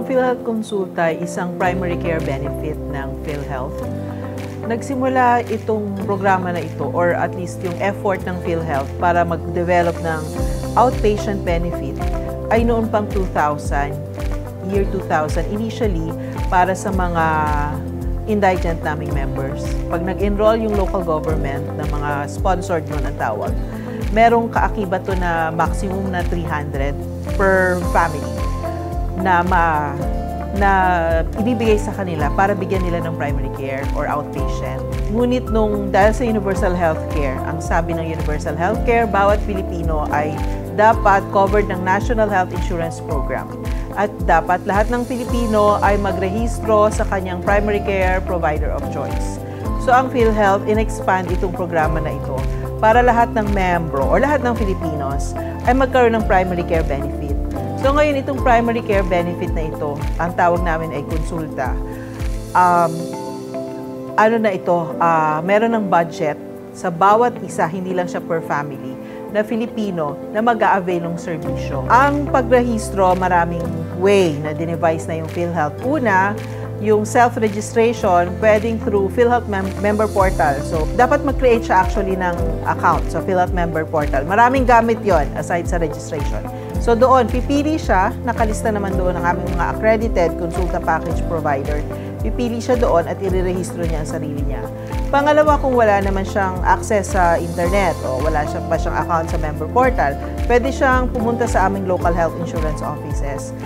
Ang PhilHealth Consulta ay isang primary care benefit ng PhilHealth. Nagsimula itong programa na ito, or at least yung effort ng PhilHealth para mag-develop ng outpatient benefit ay noon pang 2000, year 2000, initially para sa mga indigent naming members. Pag nag-enroll yung local government na mga sponsored nun ang tawag, merong kaakibat to na maximum na 300 per family na ibibigay sa kanila para bigyan nila ng primary care or outpatient. Ngunit dahil sa universal healthcare, ang sabi ng universal healthcare, bawat Pilipino ay dapat covered ng National Health Insurance Program. At dapat lahat ng Pilipino ay magrehistro sa kanyang primary care provider of choice. So ang PhilHealth, in-expand itong programa na ito para lahat ng membro o lahat ng Filipinos ay magkaroon ng primary care benefit. So ngayon, itong primary care benefit na ito, ang tawag namin ay konsulta. Meron ng budget sa bawat isa, hindi lang siya per family, na Filipino na mag-a-avail ng serbisyo. Ang pagrehistro, maraming way na dinevise na yung PhilHealth. Una, yung self-registration, pwedeng through PhilHealth member portal. So, dapat mag-create siya actually ng account sa PhilHealth member portal. Maraming gamit yon aside sa registration. So doon, pipili siya, nakalista naman doon ang aming mga accredited consulta package provider. Pipili siya doon at irerehistro niya ang sarili niya. Pangalawa, kung wala naman siyang access sa internet o wala pa siyang account sa member portal, pwede siyang pumunta sa aming local health insurance offices.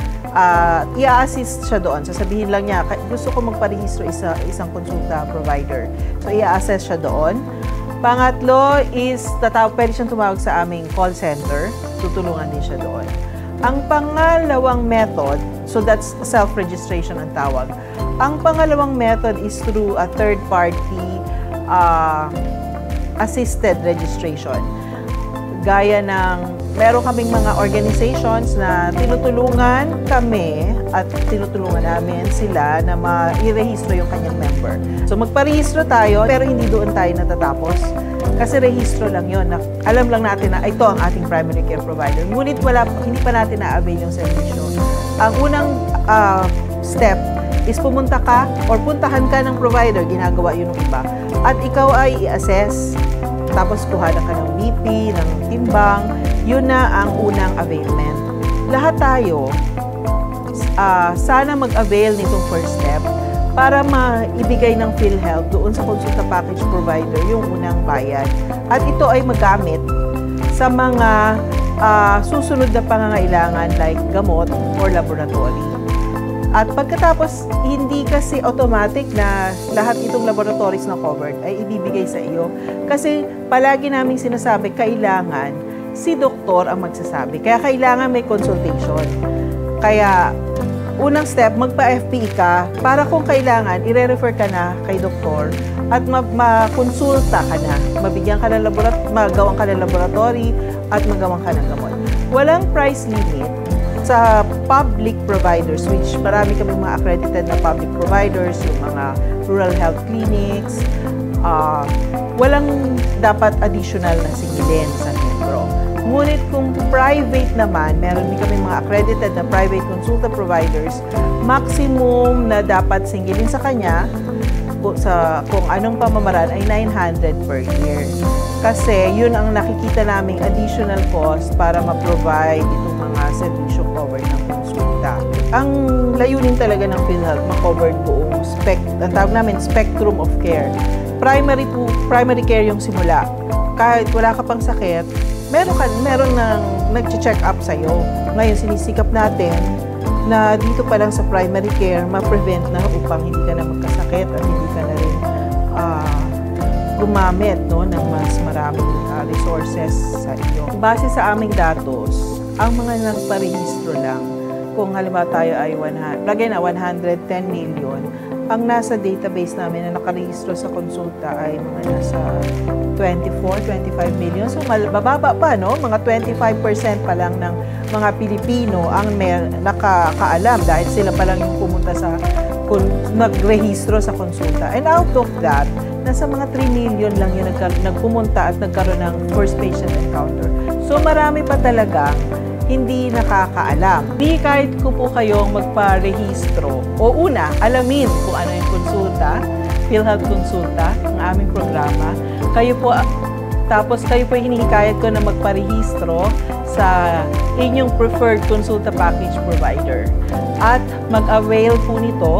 I-assist siya doon. Sasabihin lang niya, gusto ko magparehistro isang consulta provider. So i-assess siya doon. Pangatlo is, pwede siyang tumawag sa aming call center. Tutulungan din siya doon. Ang pangalawang method, so that's self-registration ang tawag. Ang pangalawang method is through a third-party assisted registration. Gaya ng, meron kaming mga organizations na tinutulungan kami at tinutulungan namin sila na ma-irehistro yung kanyang member. So magparehistro tayo, pero hindi doon tayo natatapos. Kasi rehistro lang yon. Alam lang natin na ito ang ating primary care provider. Ngunit hindi pa natin na-avail yung servisyo. Ang unang step is pumunta ka or puntahan ka ng provider, ginagawa yun ng iba. At ikaw ay i-assess, tapos kuhanan ka ng BP, ng timbang, yun na ang unang availment. Lahat tayo, sana mag-avail nitong first step para maibigay ng PhilHealth doon sa consulta package provider yung unang bayad. At ito ay magamit sa mga susunod na pangangailangan like gamot or laboratory. At pagkatapos, hindi kasi automatic na lahat itong laboratories na covered ay ibibigay sa iyo. Kasi palagi naming sinasabi, kailangan si doktor ang magsasabi. Kaya kailangan may consultation. Kaya unang step, magpa-FPE ka para kung kailangan, i-refer ka na kay doktor at makonsulta ka na. Mabigyan ka ng magawang ka ng laboratory at magawang ka ng gamot. Walang price limit sa public providers, which marami kami mga accredited na public providers, yung mga rural health clinics. Walang dapat additional na singilin sa membro. Ngunit kung private naman, meron din kami mga accredited na private consulta providers, maximum na dapat singilin sa kanya kung anong pamamaraan ay 900 per year. Kasi yun ang nakikita naming additional cost para ma-provide itong mga servisyo covered ng konsulta. Ang layunin talaga ng PhilHealth, ma-covered buong ang tawag namin spectrum of care. Primary care yung simula. Kahit wala ka pang sakit, meron nang nag-check up sa'yo. Ngayon, sinisikap natin na dito pa lang sa primary care, ma-prevent na upang hindi ka na magkasakit at hindi ka na rin gumamit ng mas maraming resources sa iyo. Base sa aming datos, ang mga nagparehistro lang, kung halimbawa tayo ay 110 million, ang nasa database namin na nakarehistro sa konsulta ay mga nasa 25 million. So, bababa pa, no? Mga 25% pa lang ng mga Pilipino ang nakakaalam dahil sila pa lang yung pumunta nagrehistro sa konsulta. And out of that, nasa mga 3 million lang yung nagpumunta at nagkaroon ng first patient encounter. So, marami pa talagang hindi nakakaalam. Di kahit ko po kayong magparehistro o una, alamin kung ano yung konsulta, PhilHealth Konsulta, ang aming programa. Tapos kayo po hinihikayat ko na magparehistro sa inyong preferred konsulta package provider. At mag-avail po nito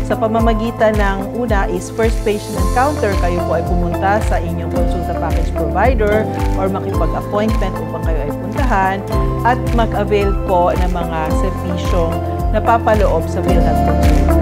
sa pamamagitan ng una is first patient encounter. Kayo po ay pumunta sa inyong konsulta package provider or makipag-appointment upang kayo ay puntahan at mag-avail po ng mga serbisyong napapaloob sa PhilHealth Konsulta.